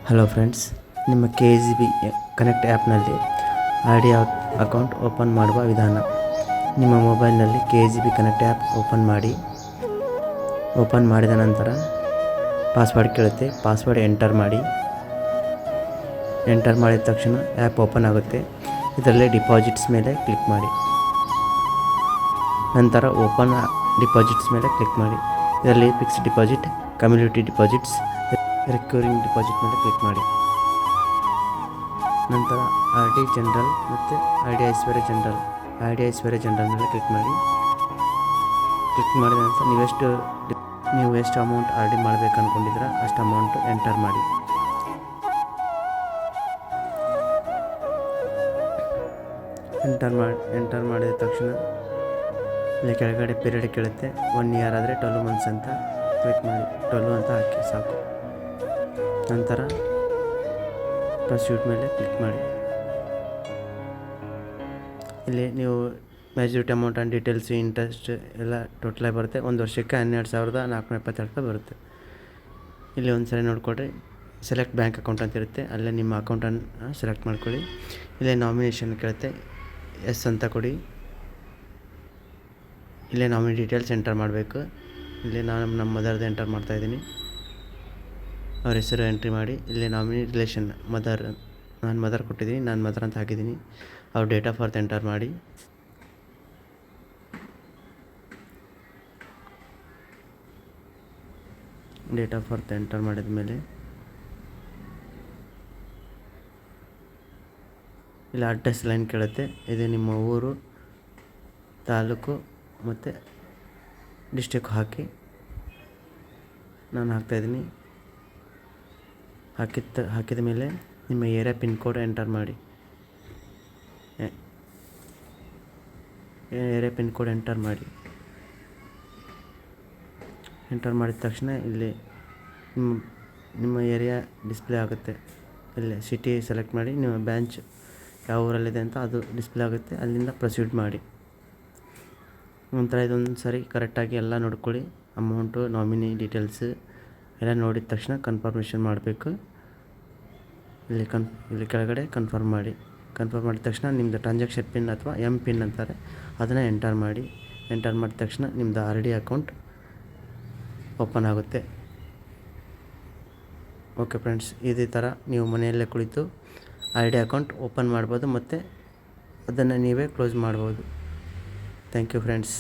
Hello friends, ನಿಮ್ಮ KSB connect ಆ್ಯಪ್ನಲ್ಲಿ RD account open ಮಾಡುವ ವಿಧಾನ. ನಿಮ್ಮ ಮೊಬೈಲ್ನಲ್ಲಿ KSB ಕನೆಕ್ಟ್ ಆ್ಯಪ್ ಓಪನ್ ಮಾಡಿ. ಓಪನ್ ಮಾಡಿದ ನಂತರ ಪಾಸ್ವರ್ಡ್ ಕೇಳುತ್ತೆ. ಪಾಸ್ವರ್ಡ್ ಎಂಟರ್ ಮಾಡಿ. ಎಂಟರ್ ಮಾಡಿದ ತಕ್ಷಣ ಆ್ಯಪ್ ಓಪನ್ ಆಗುತ್ತೆ. ಇದರಲ್ಲಿ ಡಿಪಾಸಿಟ್ಸ್ ಮೇಲೆ ಕ್ಲಿಕ್ ಮಾಡಿ. ನಂತರ ಓಪನ್ ಡಿಪಾಸಿಟ್ಸ್ ಮೇಲೆ ಕ್ಲಿಕ್ ಮಾಡಿ. ಇದರಲ್ಲಿ fixed deposit, community deposits, recurring deposit ಮೇಲೆ ಕ್ಲಿಕ್ ಮಾಡಿ. ನಂತರ RD ಜನರಲ್ ಮತ್ತು RD ಐಶ್ವರ್ಯ ಜನರಲ್ ಮೇಲೆ ಕ್ಲಿಕ್ ಮಾಡಿ. ಕ್ಲಿಕ್ ಮಾಡಿದ ನಂತರ ನೀವು ಎಷ್ಟು ಅಮೌಂಟ್ RD ಮಾಡಬೇಕು ಅಂದ್ಕೊಂಡಿದ್ರೆ ಅಷ್ಟು ಅಮೌಂಟ್ ಎಂಟರ್ ಮಾಡಿ. ಎಂಟರ್ ಮಾಡಿದ ತಕ್ಷಣ ಇಲ್ಲಿ ಕೆಳಗಡೆ ಪೀರಿಯಡ್ ಕೇಳುತ್ತೆ. 1 ಇಯರ್ ಆದರೆ 12 ಮಂತ್ಸ್ ಅಂತ ಕ್ಲಿಕ್ ಮಾಡಿ. 12 ಅಂತ ಹಾಕಿ ಸಾಕು. ನಂತರ ಪ್ರೊಸೀಡ್ ಮೇಲೆ ಕ್ಲಿಕ್ ಮಾಡಿ. ಇಲ್ಲಿ ನೀವು majority amount and details, interest ಎಲ್ಲ ಟೋಟಲಾಗಿ ಬರುತ್ತೆ. ಒಂದು ವರ್ಷಕ್ಕೆ 12,472 ರೂಪಾಯಿ ಬರುತ್ತೆ. ಇಲ್ಲಿ ಒಂದು ಸರಿ ನೋಡಿಕೊಡ್ರಿ. ಸೆಲೆಕ್ಟ್ ಬ್ಯಾಂಕ್ ಅಕೌಂಟ್ ಅಂತ ಇರುತ್ತೆ. ಅಲ್ಲೇ ನಿಮ್ಮ ಅಕೌಂಟನ್ನು ಸೆಲೆಕ್ಟ್ ಮಾಡ್ಕೊಳ್ಳಿ. ಇಲ್ಲೇ ನಾಮಿನೇಷನ್ ಕೇಳುತ್ತೆ. ಎಸ್ ಅಂತ ಕೊಡಿ. ಇಲ್ಲೇ ನಾಮಿನಿ ಡೀಟೇಲ್ಸ್ ಎಂಟರ್ ಮಾಡಬೇಕು. ಇಲ್ಲಿ ನಾನು ನಮ್ಮ ಮದರ್ದು ಎಂಟರ್ ಮಾಡ್ತಾಯಿದ್ದೀನಿ. ಅವ್ರ ಹೆಸರು ಎಂಟ್ರಿ ಮಾಡಿ. ಇಲ್ಲಿ ನಾಮಿನಿ ರಿಲೇಷನ್ ನಾನು ಮದರ್ ಕೊಟ್ಟಿದ್ದೀನಿ, ನಾನು ಮದರ್ ಅಂತ ಹಾಕಿದ್ದೀನಿ. ಅವ್ರ ಡೇಟ್ ಆಫ್ ಬರ್ತ್ ಎಂಟರ್ ಮಾಡಿ. ಡೇಟ್ ಆಫ್ ಬರ್ತ್ ಎಂಟರ್ ಮಾಡಿದ ಮೇಲೆ ಇಲ್ಲಿ ಅಡ್ರೆಸ್ ಲೈನ್ ಕೇಳುತ್ತೆ. ಇದು ನಿಮ್ಮ ಊರು, ತಾಲೂಕು ಮತ್ತು ಡಿಸ್ಟಿಕ್ ಹಾಕಿ. ನಾನು ಹಾಕ್ತಾಯಿದ್ದೀನಿ. ಹಾಕಿದ ಮೇಲೆ ನಿಮ್ಮ ಏರಿಯಾ ಪಿನ್ ಕೋಡ್ ಎಂಟರ್ ಮಾಡಿ. ಏರಿಯಾ ಪಿನ್ ಕೋಡ್ ಎಂಟರ್ ಮಾಡಿದ ತಕ್ಷಣ ಇಲ್ಲಿ ನಿಮ್ಮ ಏರಿಯಾ ಡಿಸ್ಪ್ಲೇ ಆಗುತ್ತೆ. ಇಲ್ಲಿ ಸಿಟಿ ಸೆಲೆಕ್ಟ್ ಮಾಡಿ. ನಿಮ್ಮ ಬ್ರಾಂಚ್ ಯಾವ ಊರಲ್ಲಿದೆ ಅಂತ ಅದು ಡಿಸ್ಪ್ಲೇ ಆಗುತ್ತೆ. ಅಲ್ಲಿಂದ ಪ್ರೊಸೀಡ್ ಮಾಡಿ. ನಂತರ ಇದೊಂದು ಸರಿ ಕರೆಕ್ಟಾಗಿ ಎಲ್ಲ ನೋಡ್ಕೊಳ್ಳಿ. ಅಮೌಂಟು, ನಾಮಿನಿ ಡೀಟೇಲ್ಸ್ ಎಲ್ಲ ನೋಡಿದ ತಕ್ಷಣ ಕನ್ಫರ್ಮೇಷನ್ ಮಾಡಬೇಕು. ಇಲ್ಲಿ ಕೆಳಗಡೆ ಕನ್ಫರ್ಮ್ ಮಾಡಿ. ಕನ್ಫರ್ಮ್ ಮಾಡಿದ ತಕ್ಷಣ ನಿಮ್ಮದು ಟ್ರಾನ್ಸಾಕ್ಷನ್ ಪಿನ್ ಅಥವಾ MPIN ಅಂತಾರೆ, ಅದನ್ನು ಎಂಟರ್ ಮಾಡಿ. ಎಂಟರ್ ಮಾಡಿದ ತಕ್ಷಣ ನಿಮ್ಮದು RD ಅಕೌಂಟ್ ಓಪನ್ ಆಗುತ್ತೆ. ಓಕೆ ಫ್ರೆಂಡ್ಸ್, ಇದೇ ಥರ ನೀವು ಮನೆಯಲ್ಲೇ ಕುಳಿತು RD ಅಕೌಂಟ್ ಓಪನ್ ಮಾಡ್ಬೋದು ಮತ್ತು ಅದನ್ನು ನೀವೇ ಕ್ಲೋಸ್ ಮಾಡ್ಬೋದು. Thank you friends.